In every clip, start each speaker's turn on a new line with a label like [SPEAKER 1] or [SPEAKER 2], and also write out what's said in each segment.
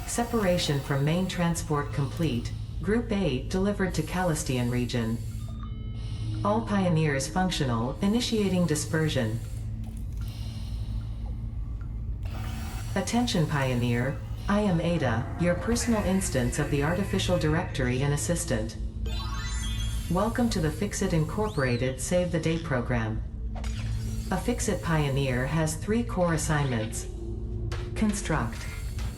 [SPEAKER 1] Separation from main transport complete. Group 8 delivered to Calistian region. All pioneers functional, initiating dispersion. Attention Pioneer, I am Ada, your personal instance of the Artificial Directory and Assistant. Welcome to the Fixit Incorporated Save the Day program. A Fixit Pioneer has 3 core assignments. Construct.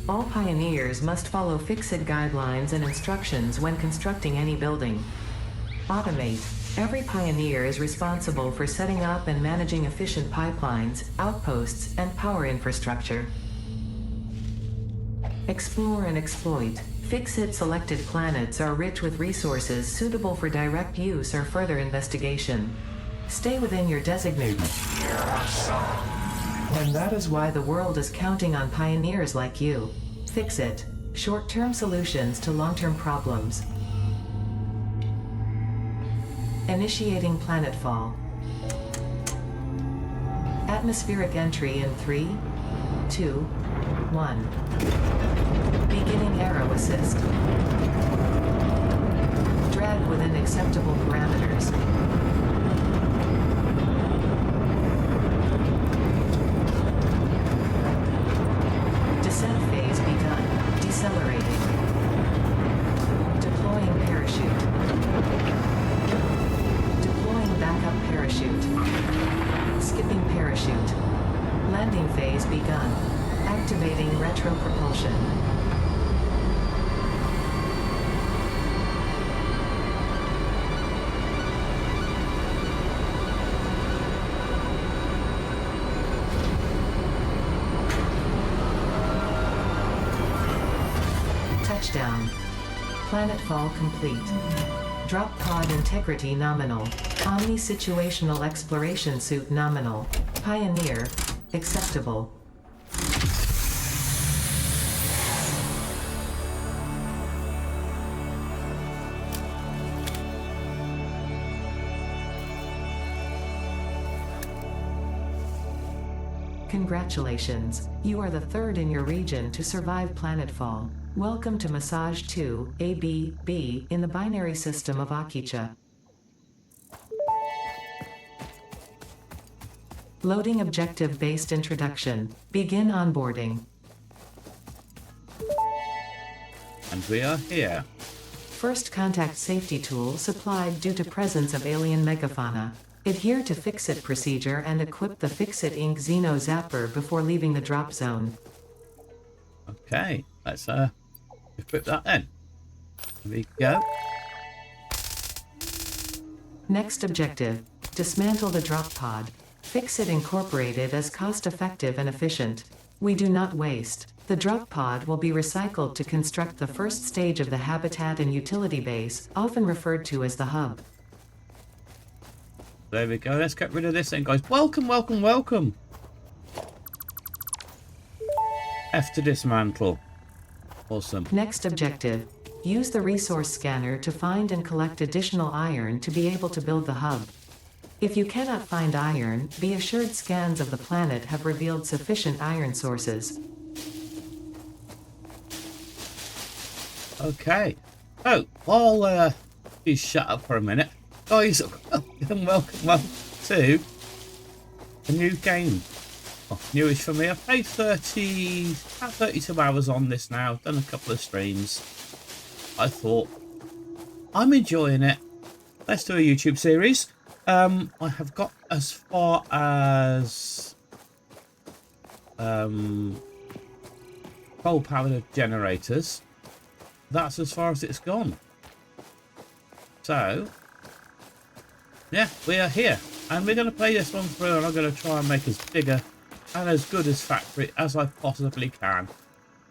[SPEAKER 1] All pioneers must follow Fixit guidelines and instructions when constructing any building. Automate. Every pioneer is responsible for setting up and managing efficient pipelines, outposts, and power infrastructure. Explore and exploit. Fixit selected planets are rich with resources suitable for direct use or further investigation. Stay within your designated. And that is why the world is counting on pioneers like you. Fixit. Short-term solutions to long-term problems. Initiating planetfall. Atmospheric entry in 3, 2, 1. Beginning arrow assist. Drag within acceptable parameters. Descent phase begun. Decelerating. Deploying parachute. Deploying backup parachute. Skipping parachute. Landing phase begun. Activating retro propulsion. Touchdown. Planetfall complete. Drop pod integrity nominal. Omni-situational exploration suit nominal. Pioneer. Acceptable. Congratulations, you are the 3rd in your region to survive planetfall. Welcome to Massage 2, AB-B, in the binary system of Akicha. Loading objective-based introduction. Begin onboarding.
[SPEAKER 2] And we are here.
[SPEAKER 1] First contact safety tool supplied due to presence of alien megafauna. Adhere to Fixit procedure and equip the Fixit Inc. Xeno Zapper before leaving the drop zone.
[SPEAKER 2] Okay, let's equip that then. Here we go.
[SPEAKER 1] Next objective. Dismantle the drop pod. Fixit Incorporated is cost-effective and efficient. We do not waste. The drop pod will be recycled to construct the first stage of the habitat and utility base, often referred to as the hub.
[SPEAKER 2] There we go. Let's get rid of this then, guys. Welcome, welcome, welcome. F to dismantle. Awesome.
[SPEAKER 1] Next objective. Use the resource scanner to find and collect additional iron to be able to build the hub. If you cannot find iron, be assured scans of the planet have revealed sufficient iron sources.
[SPEAKER 2] Okay. Oh, I'll be shut up for a minute. Guys, welcome to a new game. Well, newish for me. I've played about 32 hours on this now. Done a couple of streams. I thought, I'm enjoying it. Let's do a YouTube series. I have got as far as coal-powered generators. That's as far as it's gone. So, yeah, we are here. And we're going to play this one through, and I'm going to try and make as bigger and as good as factory as I possibly can.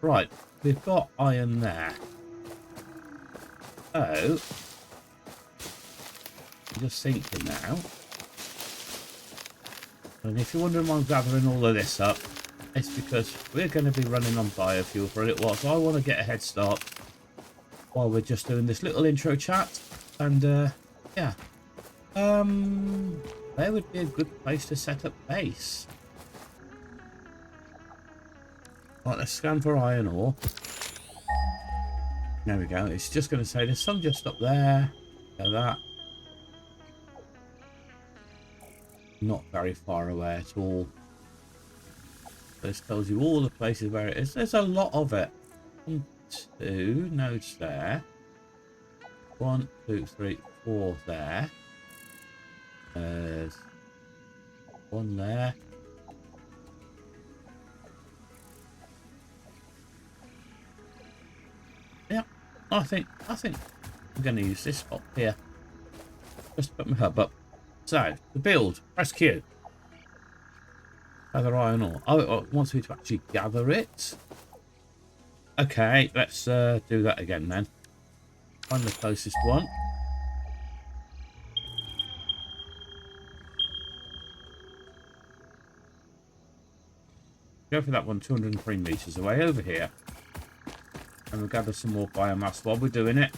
[SPEAKER 2] Right, we've got iron there. So, I'm just thinking now. And if you're wondering why I'm gathering all of this up, it's because we're going to be running on biofuel for a little while. So I want to get a head start while we're just doing this little intro chat. And, yeah. Where would be a good place to set up base? Right, let's scan for iron ore. There we go. It's just going to say there's some just up there. So that. Not very far away at all. This tells you all the places where it is. There's a lot of it. 1, 2 nodes there. 1, 2, 3, 4 there. There's 1 there. Yeah, I think I'm going to use this spot here. Just put my hub up. So, to build, press Q. Gather iron ore. Oh, it wants me to actually gather it. Okay, let's do that again then. Find the closest one. Go for that one 203 meters away over here. And we'll gather some more biomass while we're doing it.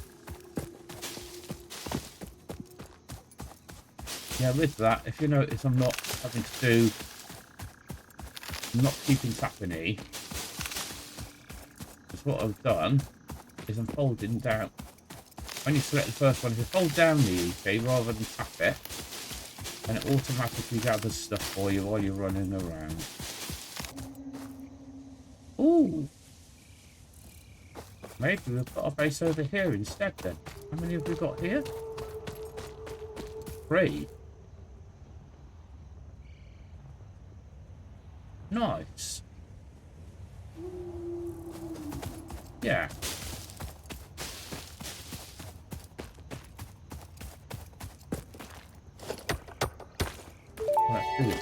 [SPEAKER 2] Yeah, with that, if you notice I'm not having to do... I'm not keeping tapping E. Because what I've done is I'm folding down. When you select the first one, if you fold down the E key rather than tap it, then it automatically gathers stuff for you while you're running around. Ooh! Maybe we'll put our base over here instead then. How many have we got here? 3. Nice. Yeah. Let's do it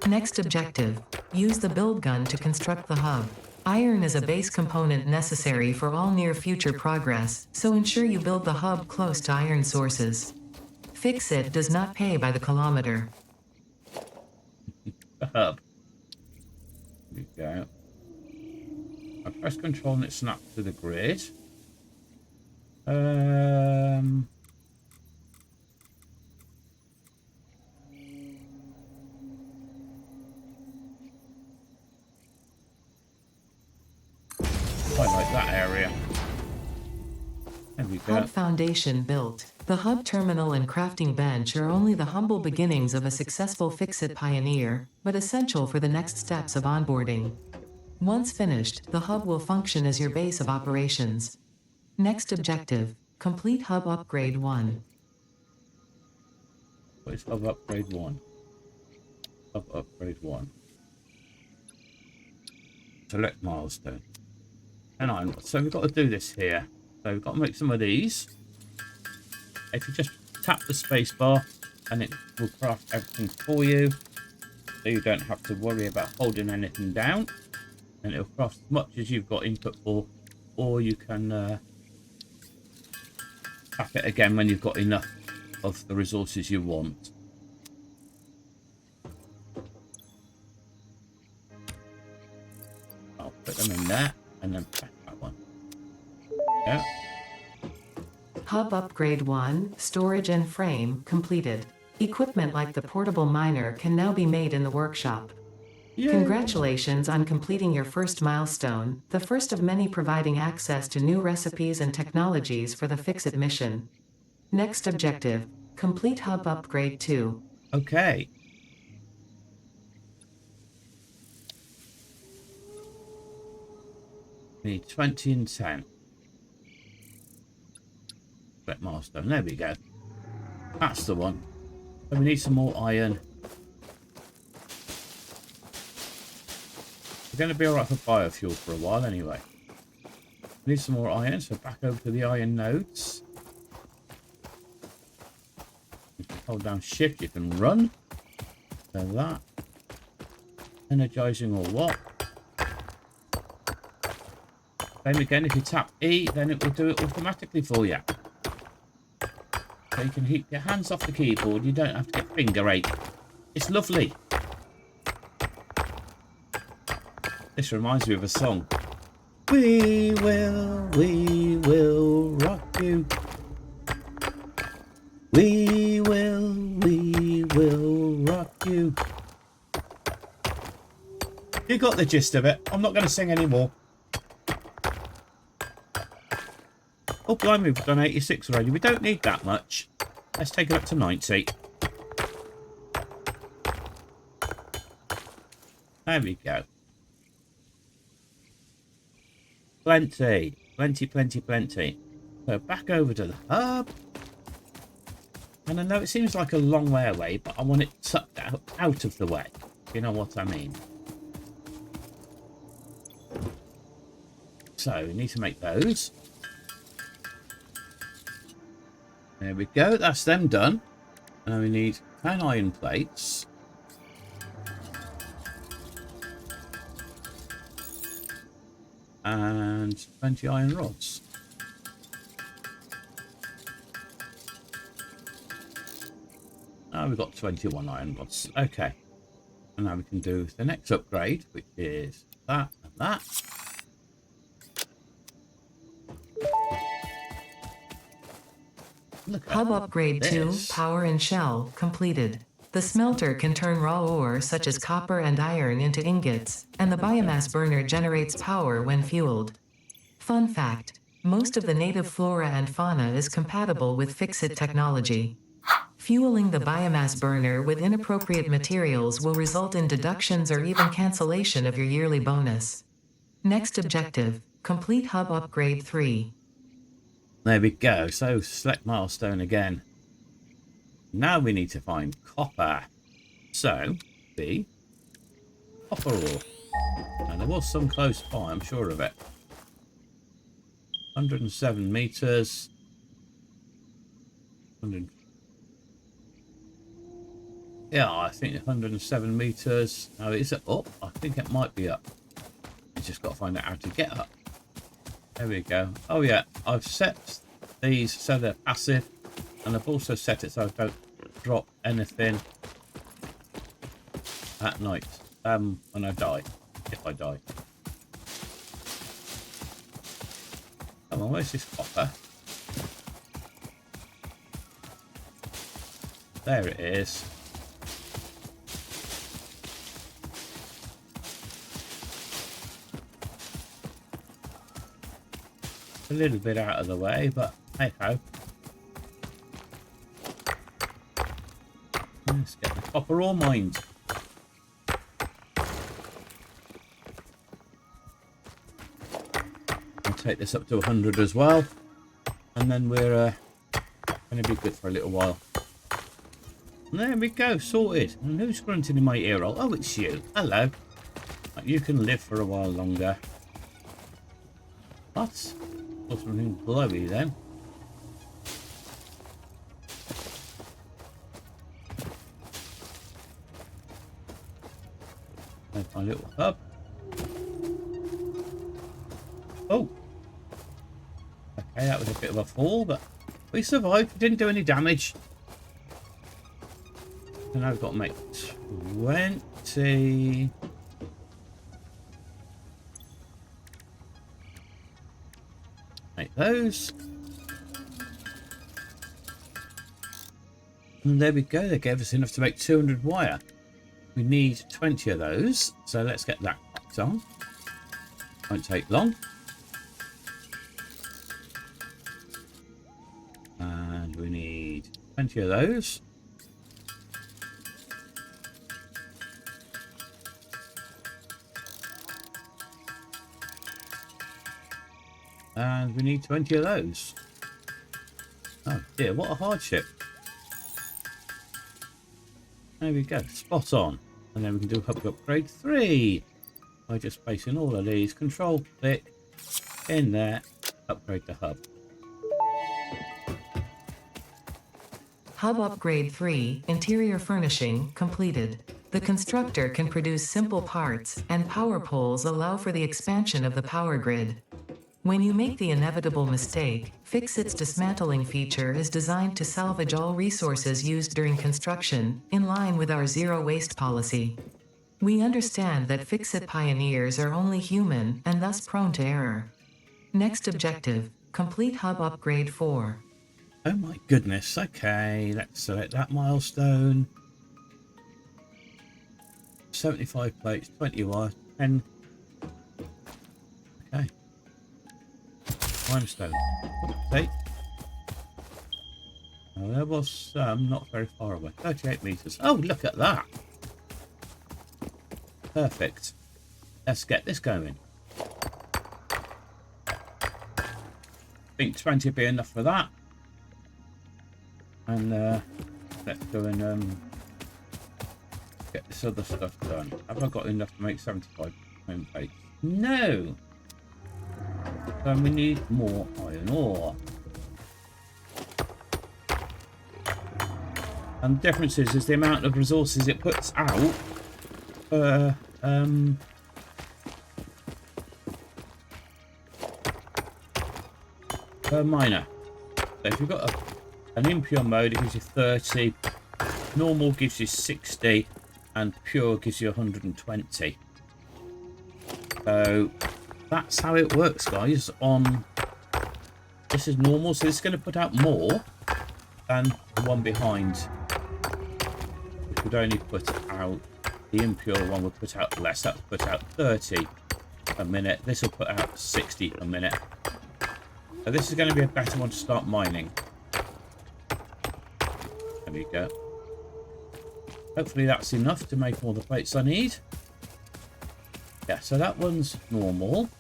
[SPEAKER 2] for.
[SPEAKER 1] Next objective. Use the build gun to construct the hub. Iron is a base component necessary for all near future progress, so ensure you build the hub close to iron sources. Fix-It does not pay by the kilometer.
[SPEAKER 2] The hub. There we go. I press control and it snaps to the grid. I like that area. There we go.
[SPEAKER 1] Hub foundation built. The hub terminal and crafting bench are only the humble beginnings of a successful Fix-It pioneer, but essential for the next steps of onboarding. Once finished, the hub will function as your base of operations. Next objective. Complete Hub Upgrade 1.
[SPEAKER 2] What is Hub Upgrade 1? Hub Upgrade 1. Select milestone. And so we've got to do this here. So we've got to make some of these. If you just tap the space bar and it will craft everything for you. So you don't have to worry about holding anything down. And it'll craft as much as you've got input for. Or you can tap it again when you've got enough of the resources you want. I'll put them in there and then tap that one. Yeah.
[SPEAKER 1] Hub Upgrade 1, Storage and Frame, completed. Equipment like the portable miner can now be made in the workshop.
[SPEAKER 2] Yay.
[SPEAKER 1] Congratulations on completing your first milestone, the first of many providing access to new recipes and technologies for the Fix-It mission. Next objective, complete Hub Upgrade 2.
[SPEAKER 2] Okay. We need 20 and 10. Select milestone. There we go. That's the one. So we need some more iron. We're going to be alright for biofuel for a while anyway. We need some more iron, so back over to the iron nodes. You can hold down shift, you can run. So that. Energizing or what? Same again, if you tap E, then it will do it automatically for you. So you can keep your hands off the keyboard, you don't have to get finger ache. It's lovely. This reminds me of a song. We will rock you. We will rock you. You got the gist of it. I'm not going to sing anymore. Oh, blimey, we've done 86 already. We don't need that much. Let's take it up to 90. There we go. Plenty. Plenty, plenty, plenty. So back over to the hub. And I know it seems like a long way away, but I want it sucked out of the way. You know what I mean? So we need to make those. There we go. That's them done. And we need 10 iron plates. And 20 iron rods. Now we've got 21 iron rods. Okay. And now we can do the next upgrade, which is that and that. Look at
[SPEAKER 1] Hub upgrade
[SPEAKER 2] this.
[SPEAKER 1] 2, power and shell, completed. The smelter can turn raw ore such as copper and iron into ingots, and the biomass burner generates power when fueled. Fun fact, most of the native flora and fauna is compatible with Fixit technology. Fueling the biomass burner with inappropriate materials will result in deductions or even cancellation of your yearly bonus. Next objective, complete hub upgrade 3.
[SPEAKER 2] There we go. So select milestone again. Now we need to find copper. So the copper ore. And there was some close by, I'm sure of it. 107 meters. 100. Yeah, I think 107 meters. Now, is it up? I think it might be up. You just got to find out how to get up. There we go. Oh yeah, I've set these so they're passive, and I've also set it so I don't drop anything at night when I die, if I die. Come on, where's this copper? There it is. A little bit out of the way, but hey ho. Let's get the copper ore mined. I'll take this up to 100 as well, and then we're going to be good for a little while. And there we go, sorted. And who's grunting in my ear roll? Oh, it's you. Hello. You can live for a while longer. What? Or something glowy then. There's my little hub. Oh. Okay, that was a bit of a fall, but we survived. We didn't do any damage. And I've got to make 20. Make those. And there we go. They gave us enough to make 200 wire. We need 20 of those. So let's get that cracked on. Won't take long. And we need 20 of those. And we need 20 of those. Oh dear, what a hardship. There we go, spot on. And then we can do hub upgrade 3 by just placing all of these. Control click in there, upgrade the hub.
[SPEAKER 1] Hub upgrade 3, interior furnishing, completed. The constructor can produce simple parts, and power poles allow for the expansion of the power grid. When you make the inevitable mistake, Fixit's dismantling feature is designed to salvage all resources used during construction, in line with our zero waste policy. We understand that Fixit pioneers are only human and thus prone to error. Next objective, complete hub upgrade 4.
[SPEAKER 2] Oh my goodness, okay, let's select that milestone. 75 plates, 20 wire, 10. Okay. limestone. Okay. Now there was some not very far away. 38 meters. Oh, look at that. Perfect. Let's get this going. I think 20 would be enough for that. And let's go and get this other stuff done. Have I got enough to make 75 home plates? No! So we need more iron ore. And the difference is the amount of resources it puts out per miner. So if you've got an impure mode, it gives you 30, normal gives you 60, and pure gives you 120. So that's how it works, guys. This is normal, so it's going to put out more than the one behind, which would only put out, the impure one would put out less. That would put out 30 a minute. This will put out 60 a minute. So this is going to be a better one to start mining. There we go. Hopefully that's enough to make all the plates I need. Yeah, so that one's normal.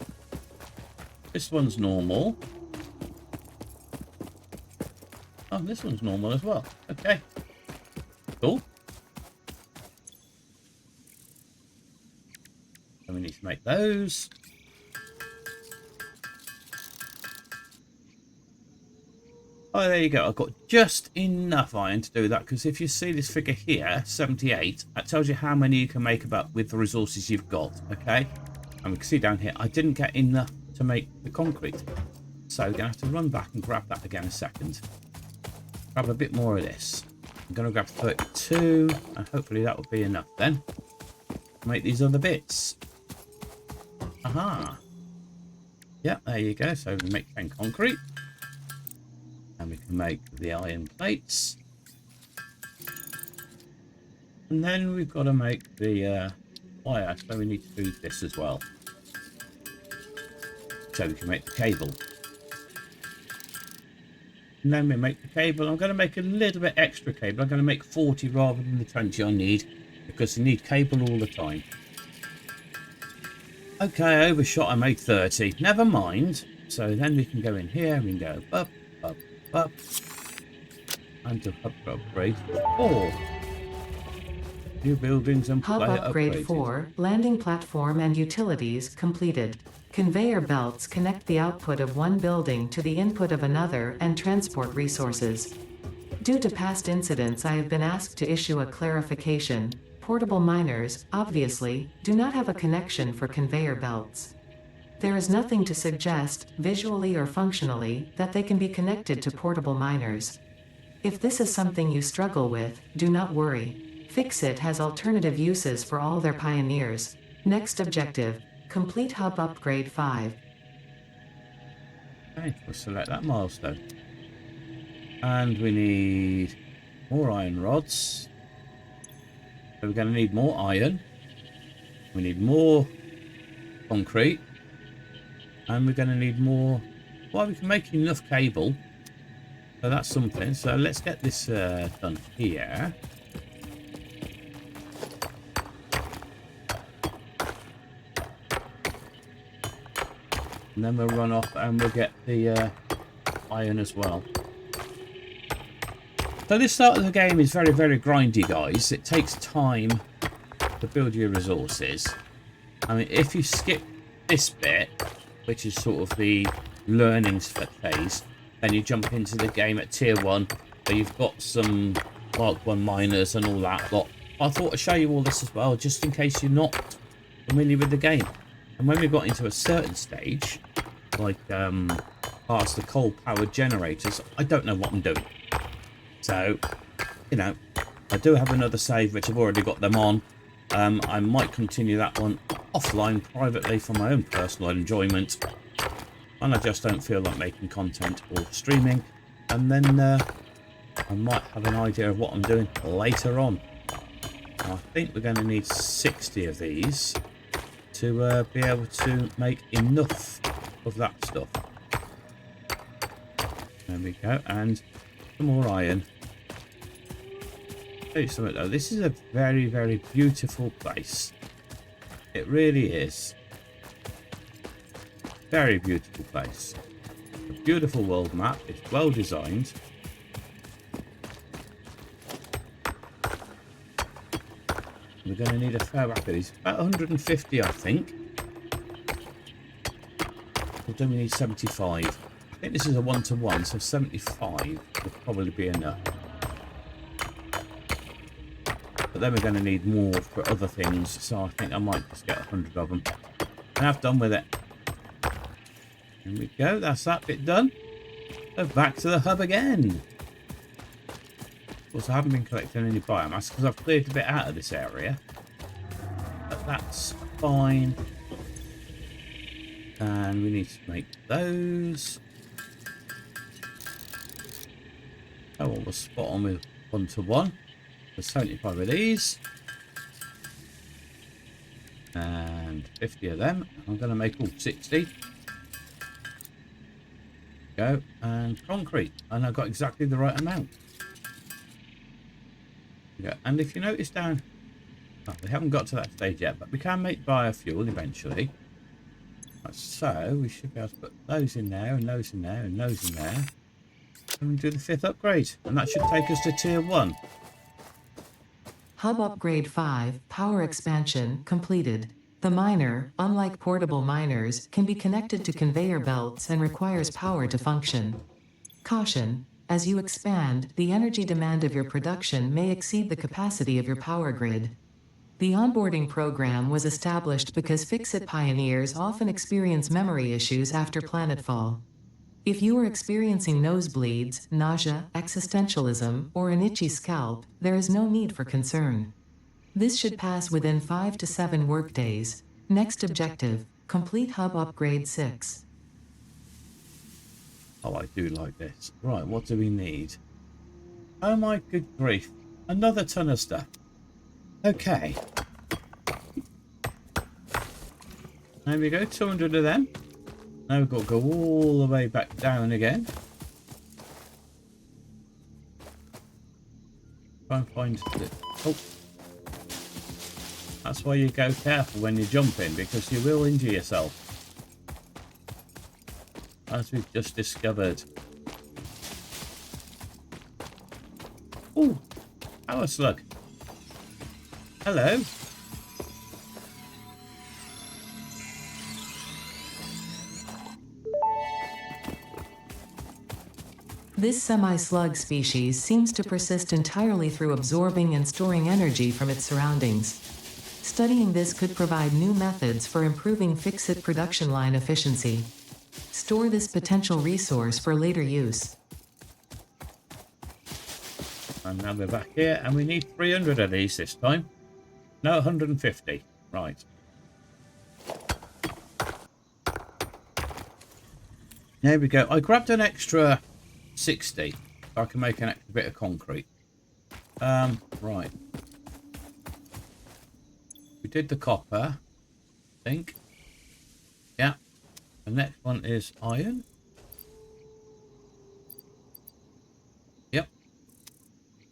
[SPEAKER 2] This one's normal. Oh, this one's normal as well. Okay. Cool. So we need to make those. Oh, there you go. I've got just enough iron to do that, because if you see this figure here, 78, that tells you how many you can make about with the resources you've got, okay? And we can see down here, I didn't get enough to make the concrete. So we're going to have to run back and grab that again in a second. Grab a bit more of this. I'm going to grab 32, and hopefully that will be enough then to make these other bits. Aha. Yeah, there you go. So we make 10 concrete. And we can make the iron plates. And then we've got to make the wire, so we need to do this as well. So we can make the cable. And then we make the cable. I'm going to make a little bit extra cable. I'm going to make 40 rather than the 20 I need, because you need cable all the time. Okay, I overshot. I made 30. Never mind. So then we can go in here. We can go up, up, up, and to upgrade 4. New buildings and
[SPEAKER 1] Hub
[SPEAKER 2] player
[SPEAKER 1] upgrade
[SPEAKER 2] upgraded.
[SPEAKER 1] 4, landing platform and utilities completed. Conveyor belts connect the output of one building to the input of another and transport resources. Due to past incidents, I have been asked to issue a clarification. Portable miners, obviously, do not have a connection for conveyor belts. There is nothing to suggest, visually or functionally, that they can be connected to portable miners. If this is something you struggle with, do not worry. Fixit has alternative uses for all their pioneers. Next objective, complete hub upgrade 5.
[SPEAKER 2] Okay, we'll select that milestone. And we need more iron rods. So we're going to need more iron. We need more concrete. And we're going to need more. Well, we can make enough cable. So that's something. So let's get this done here. And then we'll run off and we'll get the iron as well. So this start of the game is very, very grindy, guys. It takes time to build your resources. I mean, if you skip this bit, which is sort of the learning phase, then you jump into the game at tier 1, where you've got some Mark 1 miners and all that lot. I thought I'd show you all this as well, just in case you're not familiar with the game. And when we got into a certain stage, like past the coal-powered generators, I don't know what I'm doing. So, you know, I do have another save, which I've already got them on. I might continue that one offline, privately, for my own personal enjoyment. And I just don't feel like making content or streaming. And then I might have an idea of what I'm doing later on. I think we're going to need 60 of these to be able to make enough of that stuff. There we go. And some more iron. Tell you something though, this is a very, very beautiful place. It really is. Very beautiful place. A beautiful world map. It's well designed. We're going to need a fair whack of these. About 150, I think. Or do we need 75? I think this is a 1-to-1, so 75 would probably be enough. But then we're going to need more for other things, so I think I might just get 100 of them. And I've done with it. There we go, that's that bit done. So back to the hub again. Of course, I haven't been collecting any biomass because I've cleared a bit out of this area. But that's fine. And we need to make those. Oh, well, we're spot on with 1-to-1. There's 75 of these. And 50 of them. I'm going to make all 60. Go. And concrete. And I've got exactly the right amount. Yeah. And if you notice down... Oh, we haven't got to that stage yet, but we can make biofuel eventually. So we should be able to put those in there, and those in there, and those in there. And we do the 5th upgrade. And that should take us to tier 1.
[SPEAKER 1] Hub Upgrade 5, Power Expansion, completed. The miner, unlike portable miners, can be connected to conveyor belts and requires power to function. Caution: as you expand, the energy demand of your production may exceed the capacity of your power grid. The onboarding program was established because Fix-It pioneers often experience memory issues after planetfall. If you are experiencing nosebleeds, nausea, existentialism, or an itchy scalp, there is no need for concern. This should pass within 5 to 7 workdays. Next objective: complete Hub Upgrade 6.
[SPEAKER 2] Oh, I do like this. Right, what do we need? Oh my good grief. Another ton of stuff. Okay. There we go, 200 of them. Now we've got to go all the way back down again. Try and find the... Oh. That's why you go careful when you're jumping, because you will injure yourself. As we've just discovered. Oh, power slug. Hello.
[SPEAKER 1] This semi-slug species seems to persist entirely through absorbing and storing energy from its surroundings. Studying this could provide new methods for improving Fix-It production line efficiency. Store this potential resource for later use.
[SPEAKER 2] And now we're back here, and we need 300 of these this time. No, 150. Right. There we go. I grabbed an extra 60 so I can make an extra bit of concrete. Right. We did the copper, I think. Yeah. The next one is iron. Yep.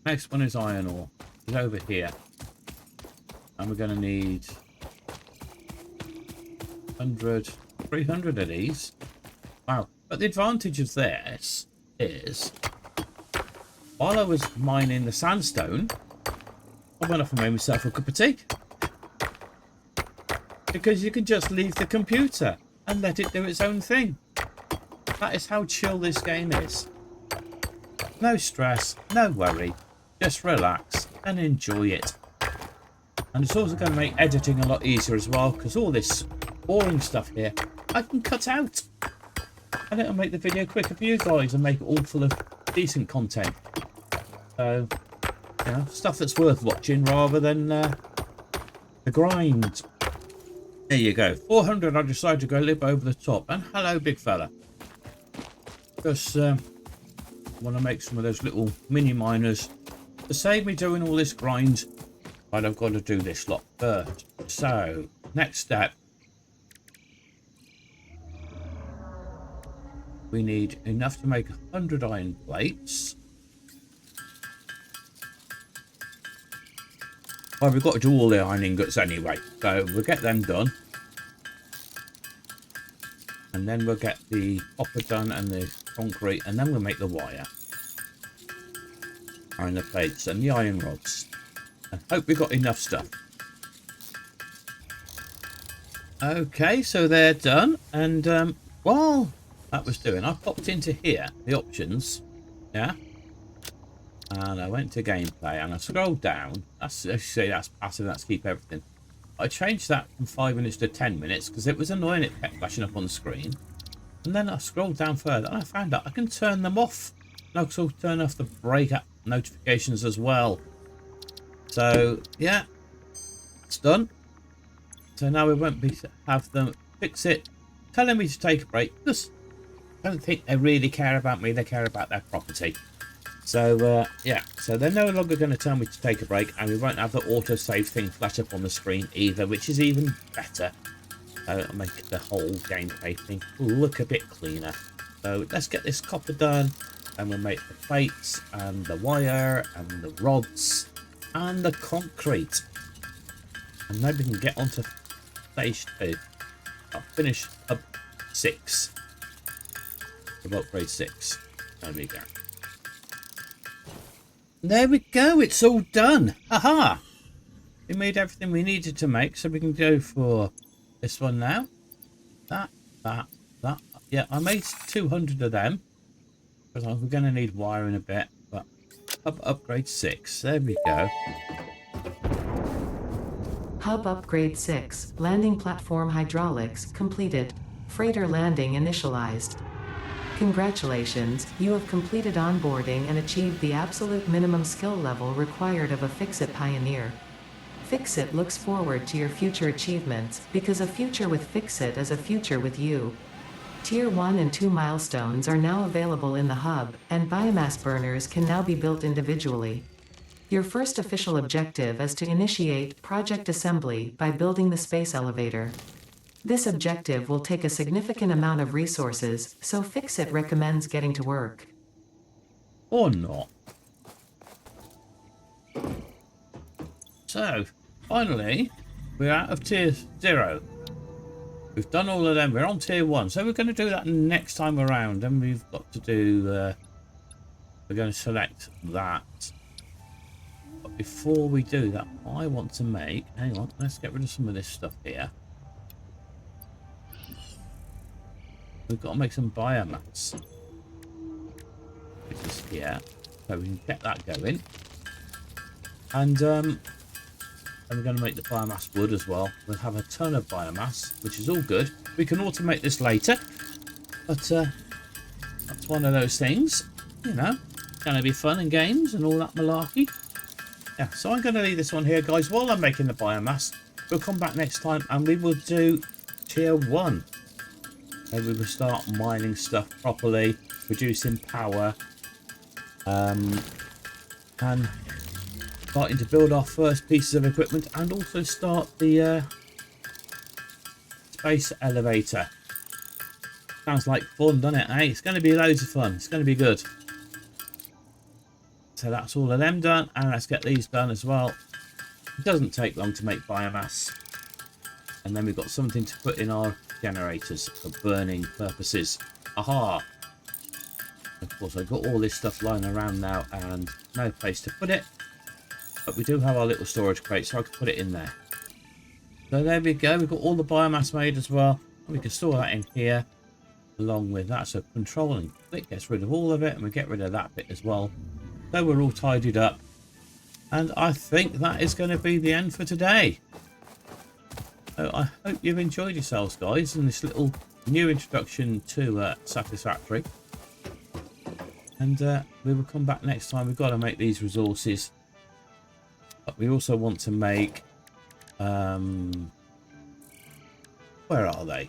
[SPEAKER 2] Next one is iron ore. It's over here. And we're going to need 100, 300 of these. Wow. But the advantage of this is, while I was mining the sandstone, I went off and made myself a cup of tea. Because you can just leave the computer and let it do its own thing. That is how chill this game is. No stress, no worry, just relax and enjoy it. And it's also going to make editing a lot easier as well, because all this boring stuff here I can cut out. And it'll make the video quicker for you guys and make it all full of decent content. So, you know, stuff that's worth watching rather than the grind. There you go. 400, I decided to go a little over the top. And hello, big fella. Because I want to make some of those little mini miners to save me doing all this grind. But I've got to do this lot first. So, next step. we need enough to make 100 iron plates. Well, we've got to do all the iron ingots anyway, so we'll get them done. And then we'll get the copper done and the concrete, and then we'll make the wire. And the plates and the iron rods. I hope we got enough stuff. Okay, so they're done. And while that was doing, I popped into here, the options. Yeah. And I went to gameplay and I scrolled down. That's, as you say, that's passive, that's keep everything. I changed that from 5 minutes to 10 minutes because it was annoying, it kept flashing up on the screen. And then I scrolled down further and I found out I can turn them off. And I also turn off the break notifications as well. So yeah, it's done. So now we won't be have them fix it, telling me to take a break because I don't think they really care about me, they care about their property. So yeah, so they're no longer going to tell me to take a break, and we won't have the autosave thing flash up on the screen either, which is even better. It'll make the whole gameplay thing look a bit cleaner. So let's get this copper done, and we'll make the plates and the wire and the rods and the concrete, and maybe we can get onto stage 2. I'll finish up 6 of upgrade 6. There we go. There we go, it's all done. Aha! We made everything we needed to make, so we can go for this one now. That. Yeah, I made 200 of them. Because we're going to need wire in a bit, but upgrade 6. There we go.
[SPEAKER 1] Hub upgrade 6. Landing platform hydraulics completed. Freighter landing initialized. Congratulations, you have completed onboarding and achieved the absolute minimum skill level required of a Fix-It pioneer. Fix-It looks forward to your future achievements, because a future with Fix-It is a future with you. Tier 1 and 2 milestones are now available in the hub, and biomass burners can now be built individually. Your first official objective is to initiate project assembly by building the space elevator. This objective will take a significant amount of resources, so Fix-It recommends getting to work.
[SPEAKER 2] Or not. So, finally, we're out of tier 0. We've done all of them. We're on tier 1. So we're going to do that next time around. And we've got to do... we're going to select that. But before we do that, I want to make... Hang on, let's get rid of some of this stuff here. We've got to make some biomass. Which is here. So we can get that going. And we're going to make the biomass wood as well. We'll have a ton of biomass, which is all good. We can automate this later. But that's one of those things. You know, going to be fun and games and all that malarkey. Yeah, so I'm going to leave this one here, guys, while I'm making the biomass. We'll come back next time and we will do tier 1. Maybe we will start mining stuff properly, producing power, and starting to build our first pieces of equipment, and also start the space elevator. Sounds like fun, doesn't it? Hey, it's going to be loads of fun. It's going to be good. So that's all of them done, and let's get these done as well. It doesn't take long to make biomass. And then we've got something to put in our generators for burning purposes. Aha! Of course, I've got all this stuff lying around now and no place to put it. But we do have our little storage crate, so I can put it in there. So there we go. We've got all the biomass made as well. And we can store that in here along with that. So control and click gets rid of all of it, and we get rid of that bit as well. So we're all tidied up. And I think that is going to be the end for today. So I hope you've enjoyed yourselves, guys, in this little new introduction to Satisfactory. And we will come back next time. We've got to make these resources. But we also want to make... where are they?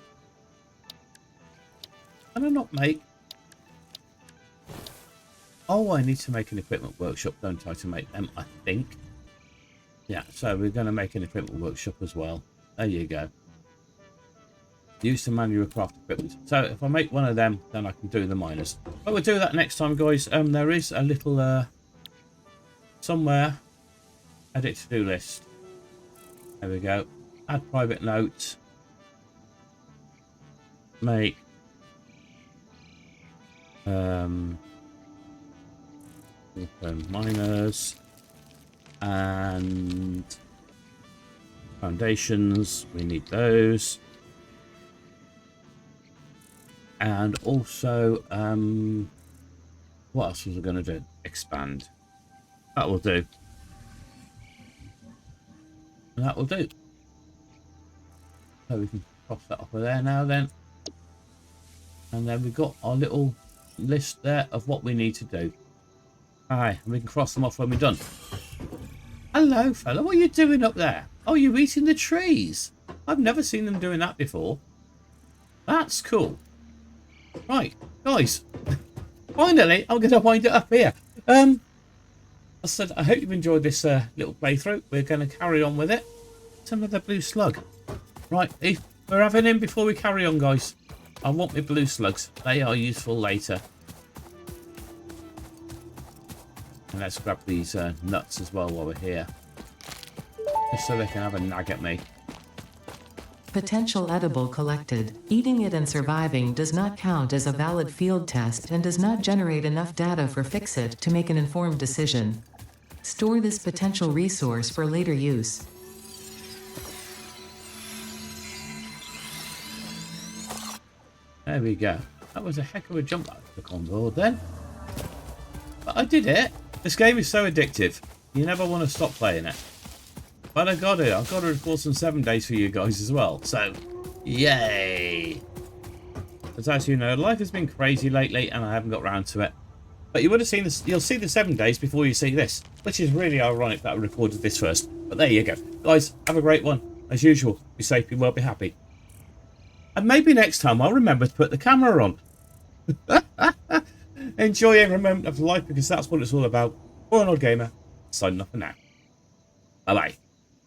[SPEAKER 2] Can I not make... Oh, I need to make an equipment workshop, don't I, to make them, I think. Yeah, so we're going to make an equipment workshop as well. There you go. Use the manual craft equipment. So if I make one of them, then I can do the miners. But we'll do that next time, guys. There is a little somewhere. Edit to-do list. There we go. Add private note. Make miners and foundations. We need those. And also, what else was I going to do? Expand. That will do. That will do. So we can cross that off of there now then. And then we've got our little list there of what we need to do. Aye, and we can cross them off when we're done. Hello, fella. What are you doing up there? Oh, you're eating the trees. I've never seen them doing that before. That's cool. Right, guys. Finally, I'm going to wind it up here. I said, I hope you've enjoyed this little playthrough. We're going to carry on with it. It's another blue slug. Right, if we're having him before we carry on, guys. I want my blue slugs. They are useful later. And let's grab these nuts as well while we're here. Just so they can have a nag at me.
[SPEAKER 1] Potential edible collected. Eating it and surviving does not count as a valid field test and does not generate enough data for Fixit to make an informed decision. Store this potential resource for later use.
[SPEAKER 2] There we go. That was a heck of a jump I took on board then. But I did it. This game is so addictive. You never want to stop playing it. But I got it. I've got to record some 7 days for you guys as well. So, yay. But as you know, life has been crazy lately and I haven't got round to it. But you would have seen this. You'll see the 7 days before you see this. Which is really ironic that I recorded this first. But there you go. Guys, have a great one. As usual, be safe, be well, be happy. And maybe next time I'll remember to put the camera on. Enjoy every moment of life because that's what it's all about. Or an old gamer. Signing off for now. Bye-bye.